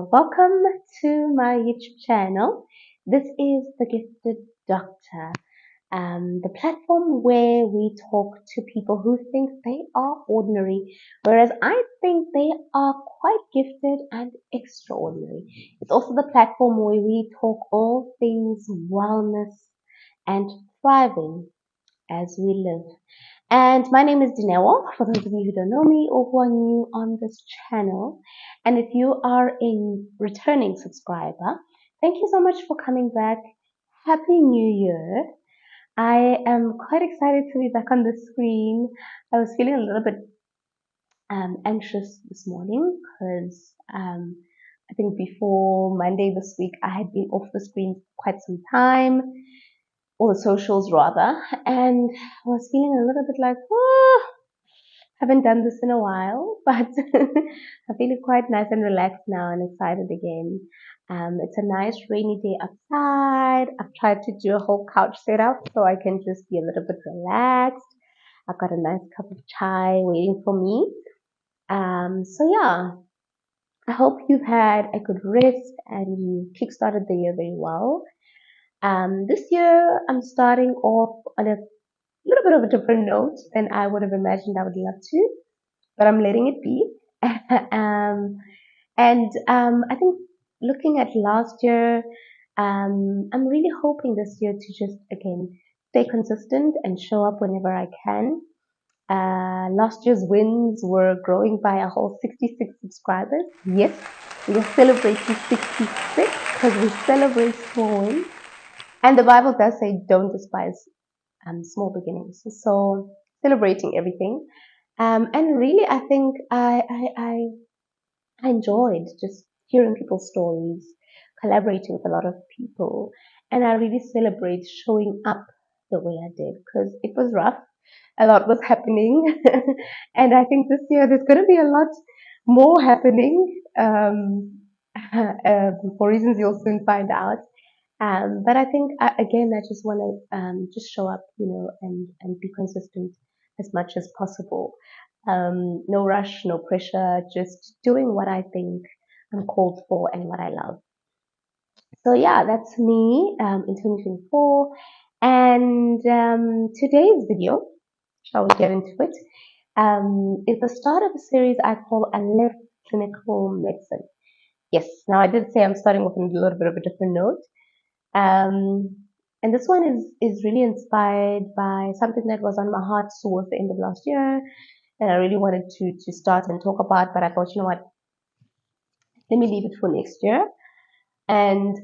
Welcome to my YouTube channel. This is The Gifted Doctor, the platform where we talk to people who think they are ordinary, whereas I think they are quite gifted and extraordinary. It's also the platform where we talk all things wellness and thriving as we live. And my name is Dinewa, for those of you who don't know me or who are new on this channel. And if you are a returning subscriber, thank you so much for coming back. Happy New Year. I am quite excited to be back on the screen. I was feeling a little bit anxious this morning because I think before Monday this week, I had been off the screen quite some time, or the socials rather, and I was feeling a little bit like, oh, haven't done this in a while, but I'm feeling quite nice and relaxed now and excited again. It's a nice rainy day outside. I've tried to do a whole couch setup so I can just be a little bit relaxed. I've got a nice cup of chai waiting for me. So yeah, I hope you've had a good rest and you kickstarted the year very well. This year I'm starting off on a little bit of a different note than I would have imagined I would love to, but I'm letting it be. I think looking at last year, I'm really hoping this year to just again stay consistent and show up whenever I can. Last year's wins were growing by a whole 66 subscribers. Yes, we are celebrating 66 because we celebrate small wins. And the Bible does say, don't despise small beginnings. So celebrating everything. And really, I think I enjoyed just hearing people's stories, collaborating with a lot of people, and I really celebrate showing up the way I did because it was rough. A lot was happening, and I think this year there's going to be a lot more happening for reasons you'll soon find out. But I think again, I just want to just show up, and be consistent as much as possible. No rush, no pressure, just doing what I think I'm called for and what I love. So yeah, that's me in 2024. And today's video, shall we get into it? Is the start of a series I call A Left Clinical Medicine. Yes, now I did say I'm starting with a little bit of a different note. And this one is really inspired by something that was on my heart towards the end of last year, and I really wanted to start and talk about, but I thought, you know what, let me leave it for next year. And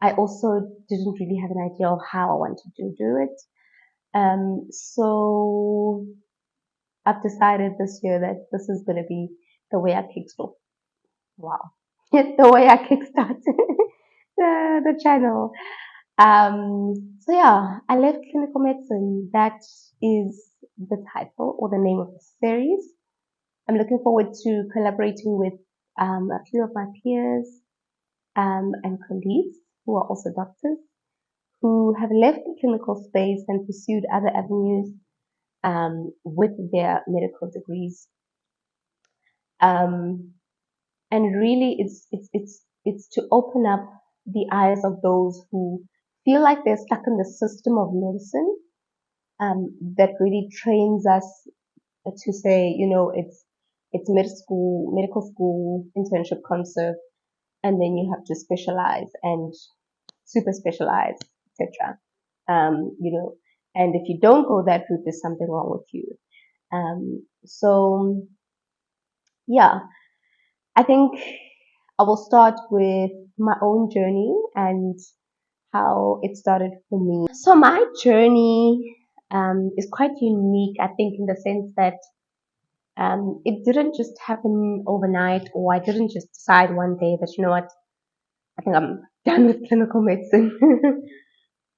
I also didn't really have an idea of how I wanted to do it. So I've decided this year that this is going to be the way I kickstart. Wow, the way I kickstart the channel. So yeah, I left clinical medicine. That is the title or the name of the series. I'm looking forward to collaborating with a few of my peers and colleagues who are also doctors who have left the clinical space and pursued other avenues with their medical degrees. And really, it's to open up the eyes of those who feel like they're stuck in the system of medicine that really trains us to say, it's medical school, internship concept, and then you have to specialize and super specialize, etc. And if you don't go that route, there's something wrong with you. So yeah, I think I will start with my own journey and how it started for me. So my journey is quite unique, I think, in the sense that it didn't just happen overnight, or I didn't just decide one day that, you know what, I think I'm done with clinical medicine.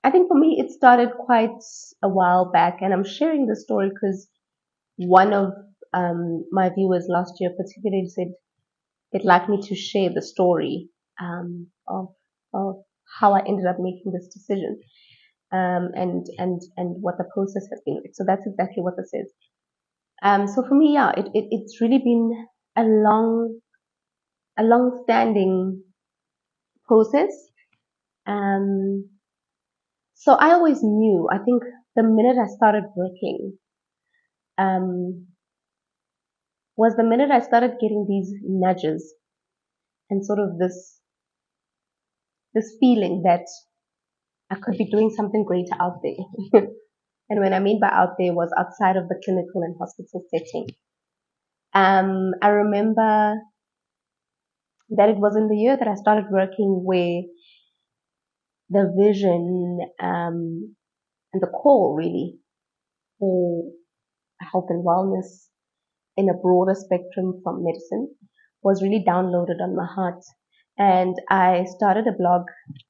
I think for me, it started quite a while back, and I'm sharing this story because one of my viewers last year particularly said they'd like me to share the story of how I ended up making this decision, and what the process has been. So that's exactly what this is. So for me, yeah, it's really been a long a long-standing process. Um, so I always knew. I think the minute I started working, um, was the minute I started getting these nudges and sort of this feeling that I could be doing something greater out there. And when I mean by out there was outside of the clinical and hospital setting. I remember that it was in the year that I started working where the vision and the call really for health and wellness in a broader spectrum from medicine was really downloaded on my heart. And I started a blog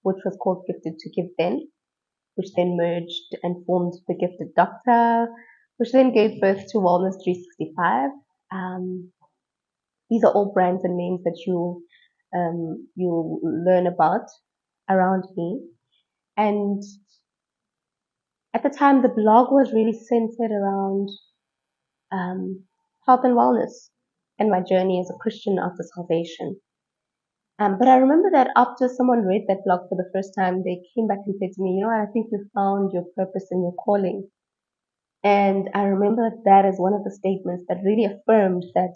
which was called Gifted to Give Then, which then merged and formed The Gifted Doctor, which then gave birth to Wellness 365. Um, these are all brands and names that you learn about around me. And at the time, the blog was really centered around um, health and wellness and my journey as a Christian after salvation. But I remember that after someone read that blog for the first time, they came back and said to me, you know, I think you found your purpose and your calling. And I remember that as one of the statements that really affirmed that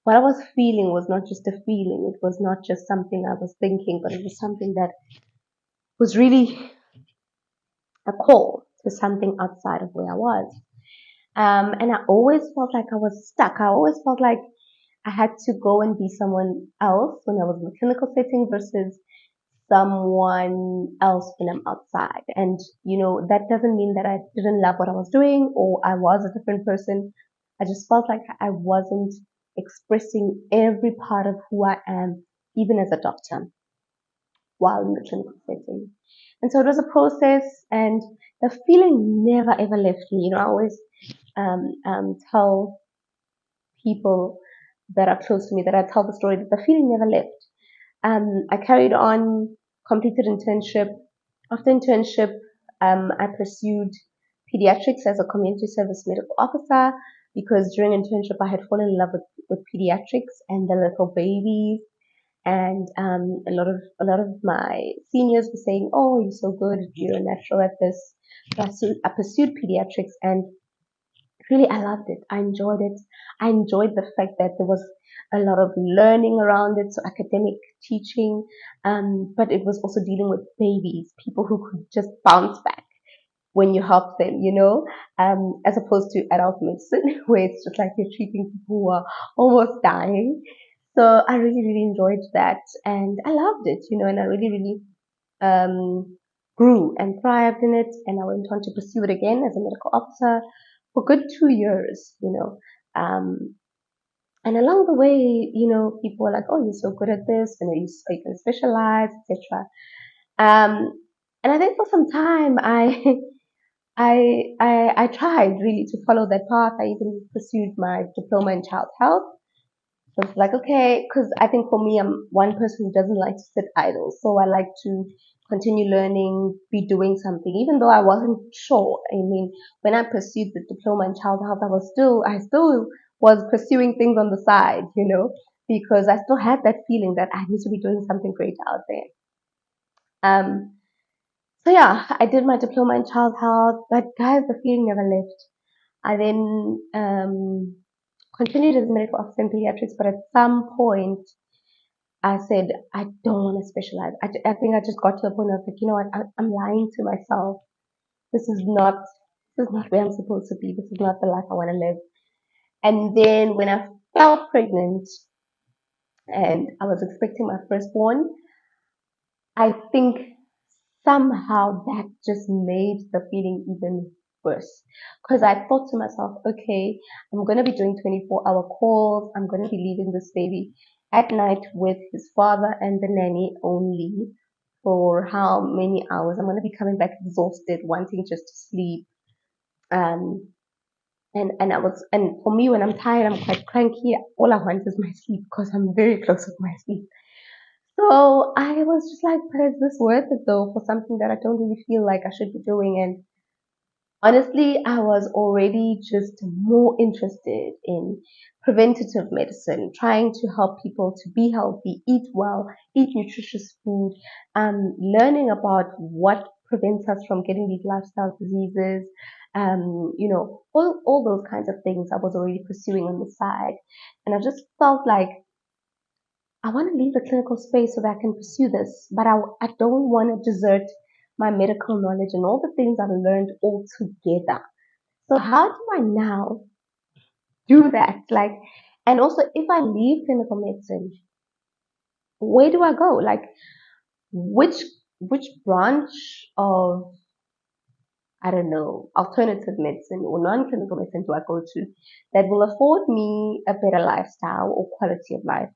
what I was feeling was not just a feeling. It was not just something I was thinking, but it was something that was really a call to something outside of where I was. And I always felt like I was stuck. I always felt like I had to go and be someone else when I was in the clinical setting versus someone else when I'm outside. And, you know, that doesn't mean that I didn't love what I was doing or I was a different person. I just felt like I wasn't expressing every part of who I am, even as a doctor, while in the clinical setting. And so it was a process, and the feeling never ever left me. You know, I always tell people that are close to me that I tell the story that the feeling never left. I carried on, completed internship. After internship, I pursued pediatrics as a community service medical officer because during internship I had fallen in love with pediatrics and the little babies. And a lot of my seniors were saying, "Oh, you're so good, you're natural at this." So I pursued pediatrics, and really I loved it. I enjoyed it. I enjoyed the fact that there was a lot of learning around it, so academic teaching, but it was also dealing with babies, people who could just bounce back when you help them, you know, as opposed to adult medicine where it's just like you're treating people who are almost dying. So I really, really enjoyed that, and I loved it, you know, and I really, really um, grew and thrived in it. And I went on to pursue it again as a medical officer for good 2 years, you know. Um, and along the way, you know, people were like, "Oh, you're so good at this, you know, you can specialize, etc." Um, and I think for some time, I tried really to follow that path. I even pursued my diploma in child health. So it's like, okay, because I think for me, I'm one person who doesn't like to sit idle. So I like to continue learning, be doing something, even though I wasn't sure. I mean, when I pursued the diploma in child health, I still was pursuing things on the side, you know, because I still had that feeling that I need to be doing something great out there. Um, so yeah, I did my diploma in child health, but guys, the feeling never left. I then continued as a medical officer in pediatrics, but at some point I said, I don't want to specialize. I think I just got to the point of like, you know what, I'm lying to myself. This is not, this is not where I'm supposed to be. This is not the life I want to live. And then when I fell pregnant and I was expecting my firstborn, I think somehow that just made the feeling even worse. Because I thought to myself, okay, I'm going to be doing 24-hour calls. I'm going to be leaving this baby at night with his father and the nanny only for how many hours. I'm going to be coming back exhausted, wanting just to sleep. Um, and for me, when I'm tired, I'm quite cranky. All I want is my sleep because I'm very close with my sleep. So I was just like, but is this worth it though for something that I don't really feel like I should be doing? And Honestly, I was already just more interested in preventative medicine, trying to help people to be healthy, eat well, eat nutritious food, learning about what prevents us from getting these lifestyle diseases, all those kinds of things I was already pursuing on the side. And I just felt like I want to leave the clinical space so that I can pursue this, but I don't want to desert my medical knowledge and all the things I've learned all together. So how do I now do that? Like, and also if I leave clinical medicine, where do I go? Like, which which branch of, I don't know, alternative medicine or non-clinical medicine do I go to that will afford me a better lifestyle or quality of life,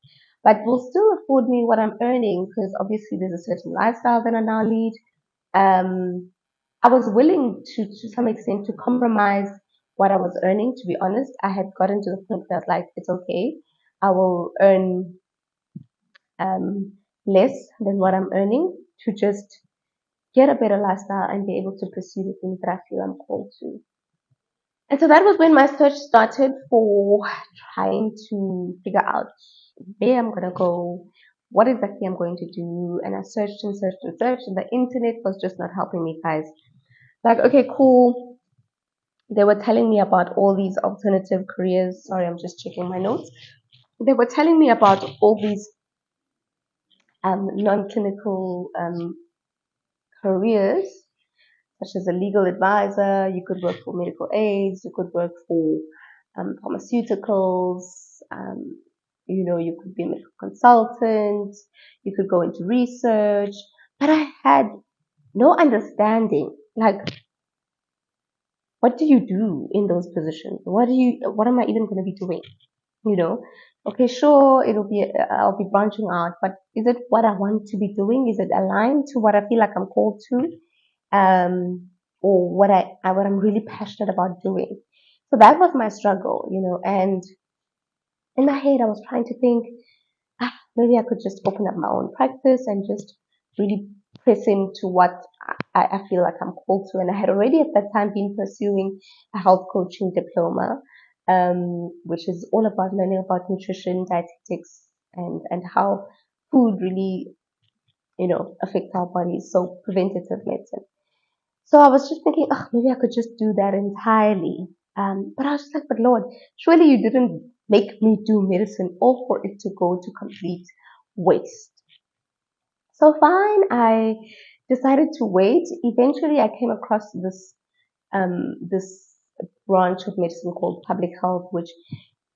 but will still afford me what I'm earning? Because obviously there's a certain lifestyle that I now lead. I was willing to some extent to compromise what I was earning. To be honest, I had gotten to the point that like it's okay. I will earn um, less than what I'm earning to just get a better lifestyle and be able to pursue the things that I feel I'm called to. And so that was when my search started for trying to figure out where I'm gonna go, what exactly I'm going to do. And I searched and searched and searched, and the internet was just not helping me, guys. Like, okay, cool. They were telling me about all these alternative careers. Sorry, I'm just checking my notes. They were telling me about all these non-clinical careers, such as a legal advisor. You could work for medical aids. You could work for pharmaceuticals. You could be a medical consultant. You could go into research. But I had no understanding. Like, what do you do in those positions? What am I even going to be doing? You know, okay, sure, I'll be branching out, but is it what I want to be doing? Is it aligned to what I feel like I'm called to? Or what I'm really passionate about doing? So that was my struggle, and in my head, I was trying to think, maybe I could just open up my own practice and just really press into what I feel like I'm called to. And I had already at that time been pursuing a health coaching diploma, which is all about learning about nutrition, dietetics, and how food really, affects our bodies. So preventative medicine. So I was just thinking, oh, maybe I could just do that entirely. But I was just like, but Lord, surely you didn't make me do medicine all for it to go to complete waste. So fine, I decided to wait. Eventually, I came across this branch of medicine called public health, which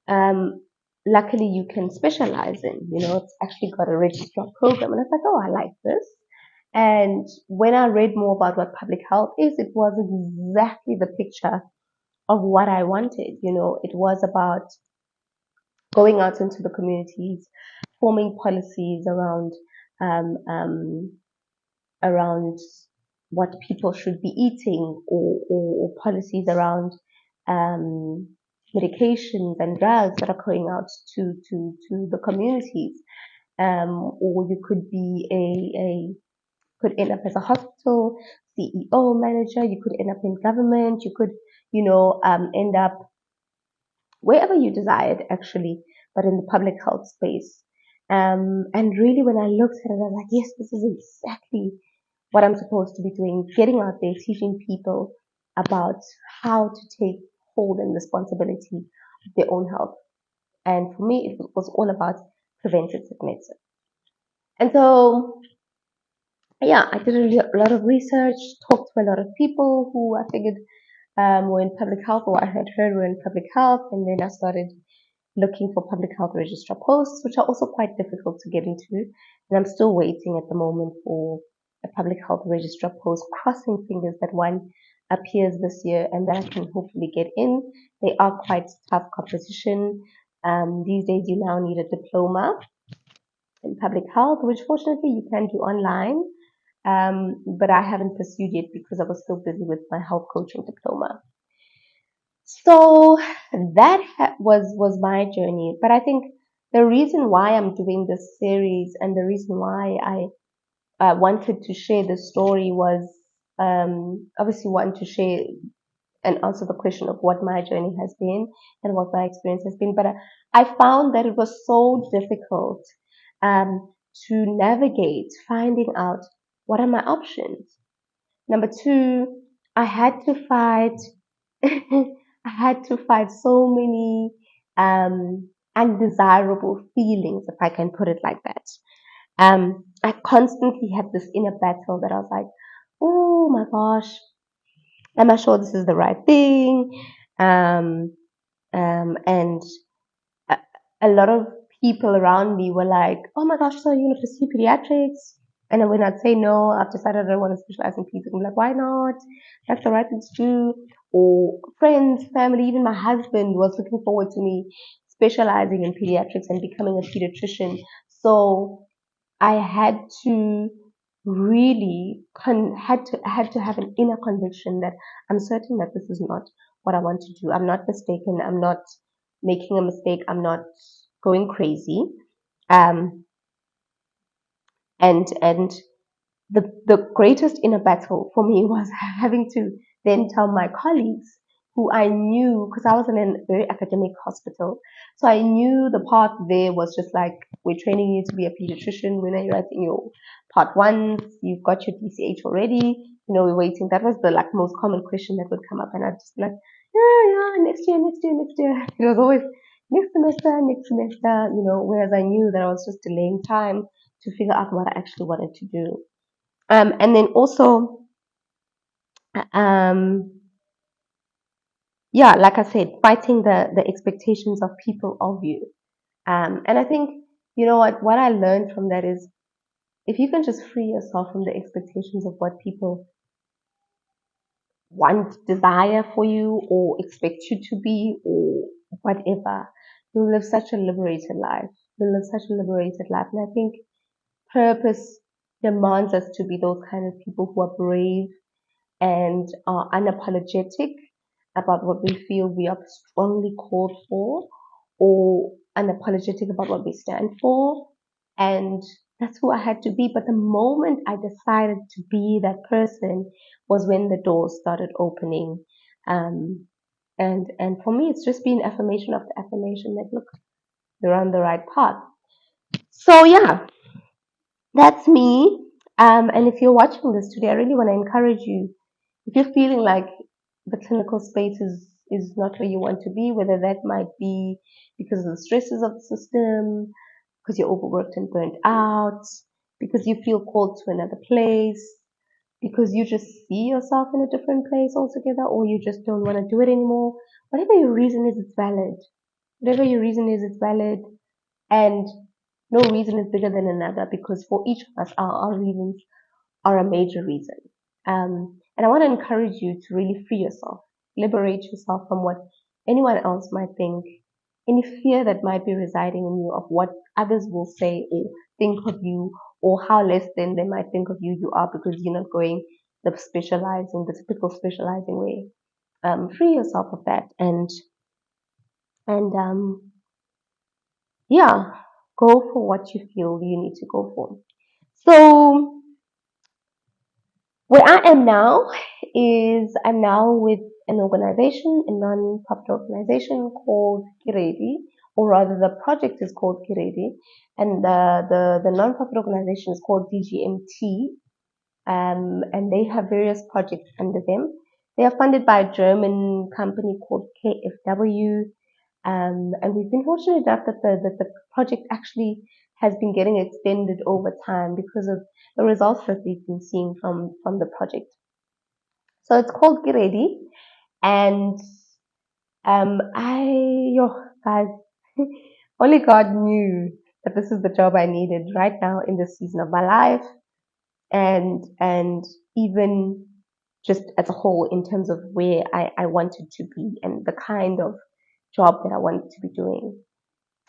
um, luckily you can specialize in. It's actually got a registrar program, and I was like, oh, I like this. And when I read more about what public health is, it was exactly the picture of what I wanted. It was about going out into the communities, forming policies um, um, around what people should be eating, or policies around um, medications and drugs that are going out to the communities. Or you could be could end up as a hospital CEO manager. You could end up in government. You could, end up wherever you desired, actually, but in the public health space. And really, when I looked at it, I was like, yes, this is exactly what I'm supposed to be doing, getting out there, teaching people about how to take hold and responsibility of their own health. And for me, it was all about preventative medicine. And so, yeah, I did a lot of research, talked to a lot of people who I figured were in public health, or I had heard were in public health, and then I started looking for public health registrar posts, which are also quite difficult to get into. And I'm still waiting at the moment for a public health registrar post, crossing fingers that one appears this year and that I can hopefully get in. They are quite tough competition. These days, you now need a diploma in public health, which fortunately you can do online. But I haven't pursued yet because I was still busy with my health coaching diploma. So that was my journey. But I think the reason why I'm doing this series and the reason why I wanted to share this story was obviously wanting to share and answer the question of what my journey has been and what my experience has been. But I found that it was so difficult to navigate finding out what are my options. Number two, I had to fight. I had to fight so many undesirable feelings, if I can put it like that. I constantly had this inner battle that I was like, oh my gosh, am I sure this is the right thing? Um, and a, a lot of people around me were like, oh my gosh, so you're going to pursue pediatrics? And then when I'd say no, I've decided I don't want to specialize in pediatrics, I'm like, why not? That's the right thing to do. Or friends, family, even my husband was looking forward to me specializing in pediatrics and becoming a pediatrician. So I had to really had to have an inner conviction that I'm certain that this is not what I want to do. I'm not mistaken. I'm not making a mistake. I'm not going crazy. Um, and the greatest inner battle for me was having to then tell my colleagues who I knew, because I was in a very academic hospital, so I knew the path there was just like, we're training you to be a pediatrician. When are you writing your part ones? You've got your DCH already. We're waiting. That was the like most common question that would come up, and I'd just be like, yeah, next year, next year, next year. It was always next semester, next semester. Whereas I knew that I was just delaying time to figure out what I actually wanted to do. And then also, um, yeah, like I said, fighting the expectations of people of you. And I think, what I learned from that is, if you can just free yourself from the expectations of what people want, desire for you, or expect you to be, or whatever, you'll live such a liberated life. You'll live such a liberated life. And I think purpose demands us to be those kind of people who are brave and are unapologetic about what we feel we are strongly called for, or unapologetic about what we stand for. And that's who I had to be. But the moment I decided to be that person was when the doors started opening. Um, and for me, it's just been affirmation after affirmation that, look, you're on the right path. So yeah, that's me. And if you're watching this today, I really want to encourage you. If you're feeling like the clinical space is not where you want to be, whether that might be because of the stresses of the system, because you're overworked and burnt out, because you feel called to another place, because you just see yourself in a different place altogether, or you just don't want to do it anymore. Whatever your reason is, it's valid. Whatever your reason is, it's valid. And no reason is bigger than another, because for each of us, our reasons are a major reason. And I want to encourage you to really free yourself, liberate yourself from what anyone else might think, any fear that might be residing in you of what others will say or think of you, or how less than they might think of you are because you're not going the typical specializing way. Free yourself of that, and yeah, go for what you feel you need to go for. So where I am now is I'm now with an organization, a non-profit organization called Kiredi, or rather the project is called Kiredi, and the non-profit organization is called DGMT, and they have various projects under them. They are funded by a German company called KfW, and we've been fortunate enough that the project actually has been getting extended over time because of the results that we've been seeing from the project. So it's called Get Ready, and guys, only God knew that this is the job I needed right now in this season of my life, and even just as a whole in terms of where I wanted to be and the kind of job that I wanted to be doing.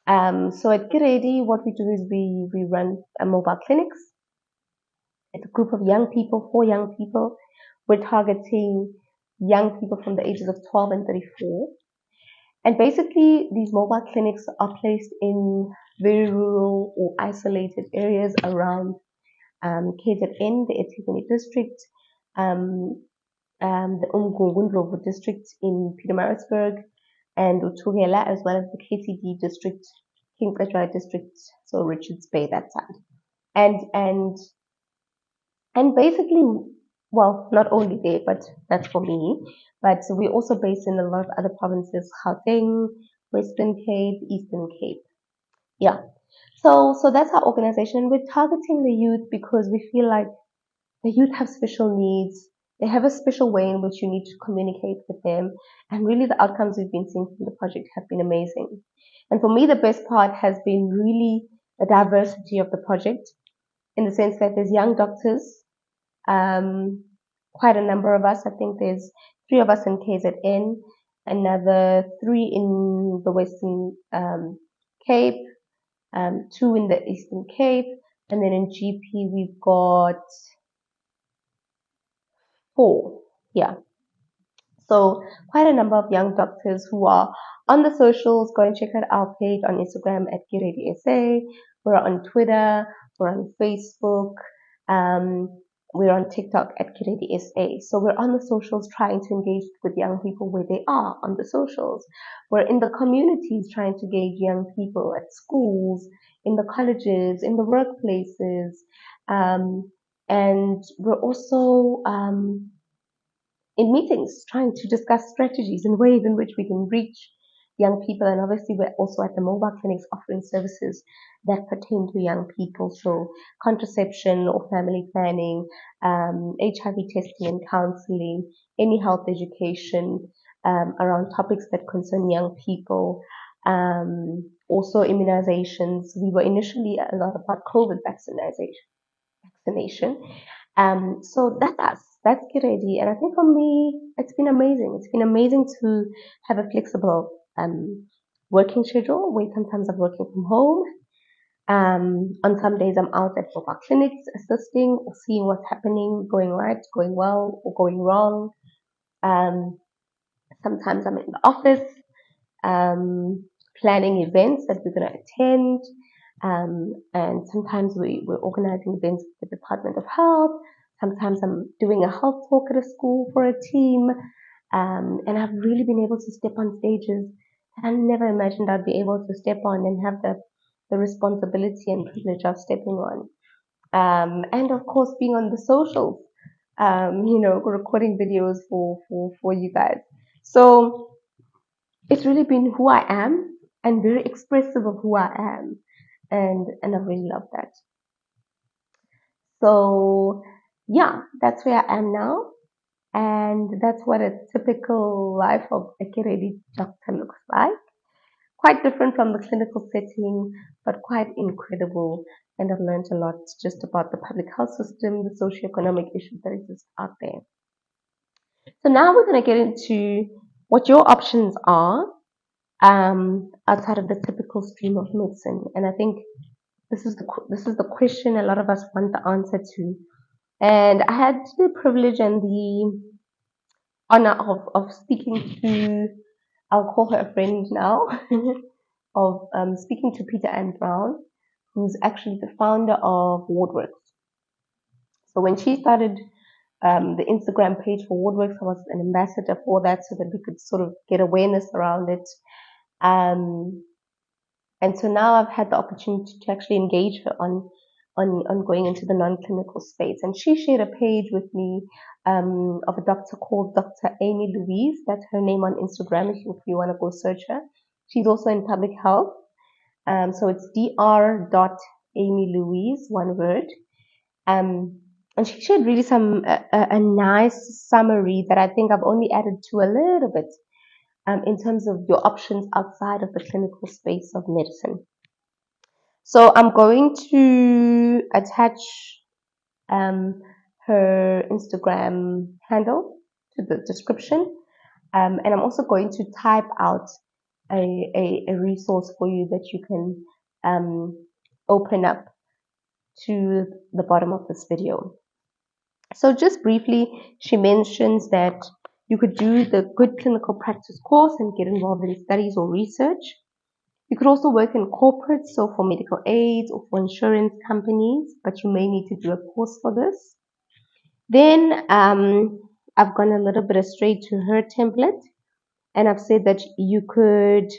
So at Get Ready, what we do is we run mobile clinics. It's a group of young people, 4 young people. We're targeting young people from the ages of 12 and 34. And basically, these mobile clinics are placed in very rural or isolated areas around KZN, the eThekwini district, um, the Umgungundlovu district in Pietermaritzburg, and Utugela, as well as the KCD district, King Edward district, so Richards Bay that side. And basically, well, not only there, but that's for me, but we're also based in a lot of other provinces: Gauteng, Western Cape, Eastern Cape. Yeah. So that's our organization. We're targeting the youth because we feel like the youth have special needs. They have a special way in which you need to communicate with them. And really, the outcomes we've been seeing from the project have been amazing. And for me, the best part has been really the diversity of the project, in the sense that there's young doctors, quite a number of us. I think there's 3 of us in KZN, another 3 in the Western Cape, 2 in the Eastern Cape, and then in GP we've got 4. Yeah. So quite a number of young doctors who are on the socials. Go and check out our page on Instagram at GetReadySA. We're on Twitter. We're on Facebook. We're on TikTok at GetReadySA. So we're on the socials trying to engage with young people where they are on the socials. We're in the communities trying to engage young people at schools, in the colleges, in the workplaces. And we're also in meetings trying to discuss strategies and ways in which we can reach young people. And obviously, we're also at the mobile clinics offering services that pertain to young people. So contraception or family planning, HIV testing and counseling, any health education around topics that concern young people. Also immunizations. We were initially a lot about COVID vaccination. So that's us. That's Get Ready. And I think for me, it's been amazing. It's been amazing to have a flexible working schedule where sometimes I'm working from home. On some days I'm out at mobile clinics assisting or seeing what's happening, going right, going well, or going wrong. Sometimes I'm in the office, planning events that we're going to attend. And sometimes we're organizing events with the Department of Health. Sometimes I'm doing a health talk at a school for a team. And I've really been able to step on stages that I never imagined I'd be able to step on and have the responsibility and privilege of stepping on. And of course, being on the socials, recording videos for you guys. So it's really been who I am and very expressive of who I am. And I really love that. So yeah, that's where I am now. And that's what a typical life of a Get Ready doctor looks like. Quite different from the clinical setting, but quite incredible. And I've learned a lot just about the public health system, the socioeconomic issues that exist out there. So now we're going to get into what your options are outside of the typical stream of medicine. And I think this is the question a lot of us want the answer to. And I had the privilege and the honor of speaking to, I'll call her a friend now, of speaking to Peter Ann Brown, who's actually the founder of WardWorks. So when she started the Instagram page for WardWorks, I was an ambassador for that so that we could sort of get awareness around it. And so now I've had the opportunity to actually engage her on going into the non-clinical space. And she shared a page with me of a doctor called Dr. Amy Louise. That's her name on Instagram if you want to go search her. She's also in public health. So it's dr.Amy Louise, one word. And she shared really a nice summary that I think I've only added to a little bit in terms of your options outside of the clinical space of medicine. So I'm going to attach her Instagram handle to the description. And I'm also going to type out a resource for you that you can open up to the bottom of this video. So just briefly, she mentions that you could do the Good Clinical Practice course and get involved in studies or research. You could also work in corporate, so for medical aids or for insurance companies, but you may need to do a course for this. Then I've gone a little bit astray to her template, and I've said that you could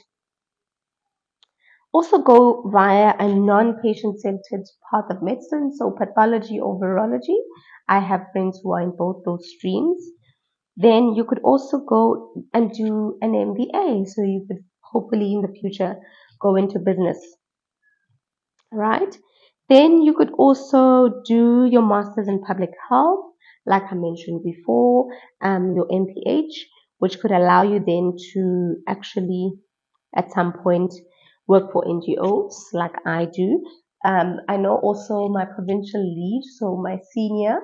also go via a non-patient centered path of medicine, so pathology or virology. I have friends who are in both those streams. Then you could also go and do an MBA, so you could hopefully in the future go into business, right? Then you could also do your master's in public health, like I mentioned before, your MPH, which could allow you then to actually at some point work for NGOs like I do. I know also my provincial lead, so my senior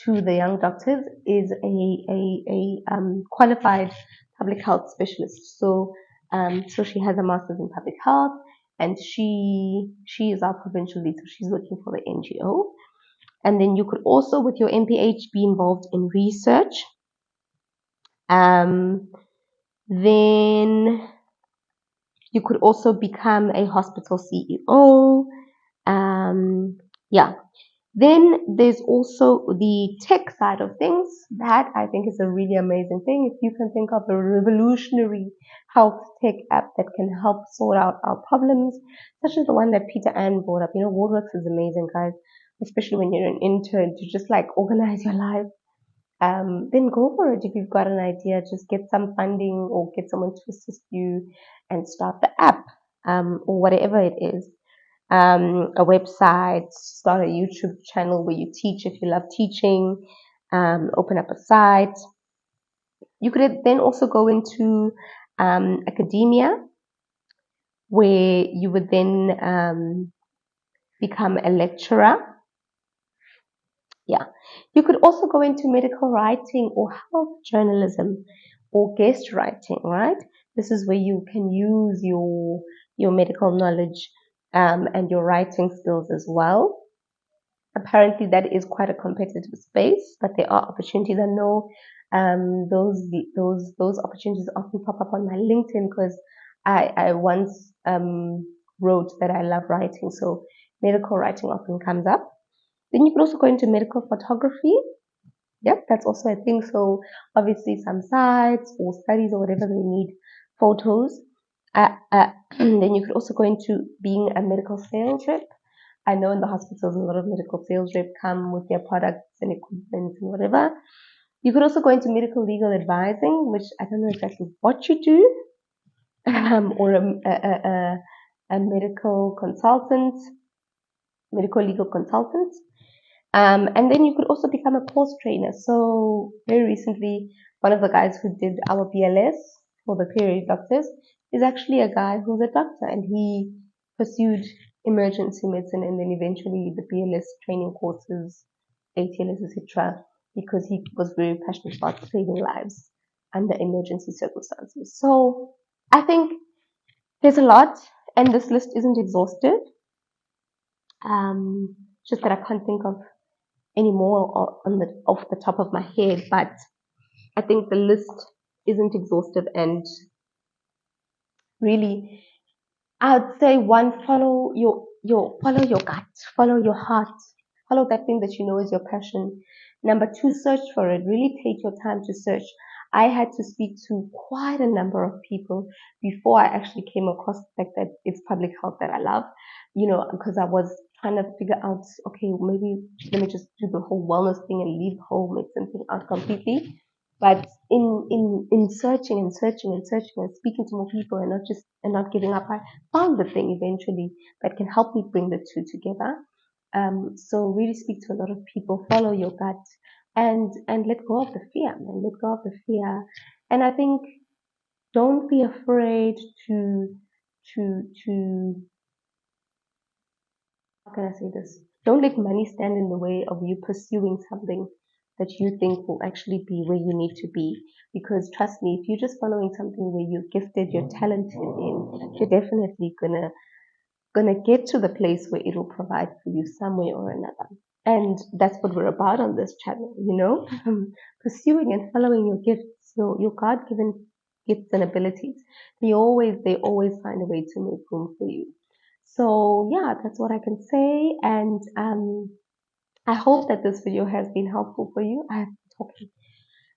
to the young doctors, is a qualified public health specialist. So she has a master's in public health, and she is our provincial lead, so she's working for the NGO. And then you could also, with your MPH, be involved in research. Um, then you could also become a hospital CEO. Yeah. Then there's also the tech side of things. That I think is a really amazing thing. If you can think of a revolutionary health tech app that can help sort out our problems, such as the one that Peter Ann brought up. WordWorks is amazing, guys, especially when you're an intern to just like organize your life. Then go for it. If you've got an idea, just get some funding or get someone to assist you and start the app, or whatever it is. A website, start a YouTube channel where you teach if you love teaching, open up a site. You could then also go into academia, where you would then become a lecturer. Yeah. You could also go into medical writing or health journalism or guest writing, right? This is where you can use your medical knowledge and your writing skills as well. Apparently, that is quite a competitive space, but there are opportunities. I know those opportunities often pop up on my LinkedIn because I once wrote that I love writing, so medical writing often comes up. Then you could also go into medical photography. Yep, that's also a thing. So obviously, some sites or studies or whatever they need photos. Then you could also go into being a medical sales rep. I know in the hospitals, a lot of medical sales rep come with their products and equipment and whatever. You could also go into medical legal advising, which I don't know exactly what you do, or a medical consultant, medical legal consultant. And then you could also become a course trainer. So very recently, one of the guys who did our BLS for the period doctors is actually a guy who's a doctor, and he pursued emergency medicine and then eventually the BLS training courses, ATLS, etc., because he was very passionate about saving lives under emergency circumstances. So I think there's a lot, and this list isn't exhaustive. Just that I can't think of any more off the top of my head, but I think the list isn't exhaustive, and really I'd say one, follow your gut, follow your heart, follow that thing that you know is your passion. Number two, search for it. Really take your time to search. I had to speak to quite a number of people before I actually came across the fact that it's public health that I love, because I was trying to figure out, okay, maybe let me just do the whole wellness thing and leave the whole medicine thing out completely. But in searching and searching and searching and speaking to more people and not giving up, I found the thing eventually that can help me bring the two together. So really speak to a lot of people, follow your gut, and let go of the fear, man. Let go of the fear. And I think don't be afraid to how can I say this? Don't let money stand in the way of you pursuing something that you think will actually be where you need to be. Because trust me, if you're just following something where you're gifted, you're talented in, you're definitely gonna get to the place where it will provide for you some way or another. And that's what we're about on this channel, pursuing and following your gifts, your God-given gifts and abilities. They always find a way to make room for you. So yeah, that's what I can say. And I hope that this video has been helpful for you. I have been talking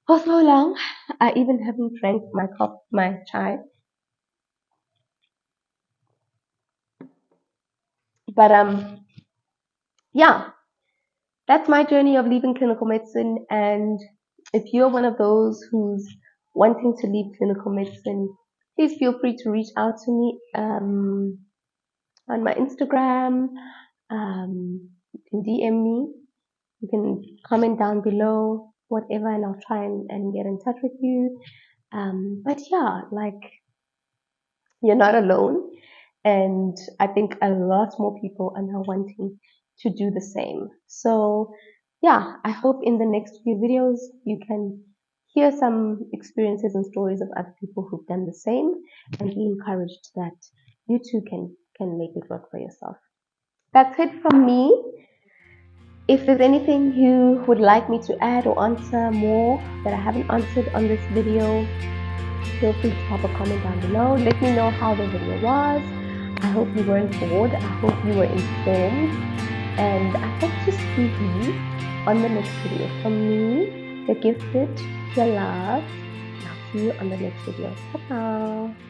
for so long. I even haven't drank my chai. But yeah, that's my journey of leaving clinical medicine. And if you're one of those who's wanting to leave clinical medicine, please feel free to reach out to me on my Instagram. You can DM me. You can comment down below, whatever, and I'll try and get in touch with you. But yeah, like, you're not alone. And I think a lot more people are now wanting to do the same. So yeah, I hope in the next few videos you can hear some experiences and stories of other people who've done the same and be encouraged that you too can make it work for yourself. That's it from me. If there's anything you would like me to add or answer more that I haven't answered on this video, feel free to drop a comment down below. Let me know how the video was. I hope you weren't bored. I hope you were informed. And I hope to see you on the next video. From me, you're gifted, you're loved. And I'll see you on the next video. Ta-ta!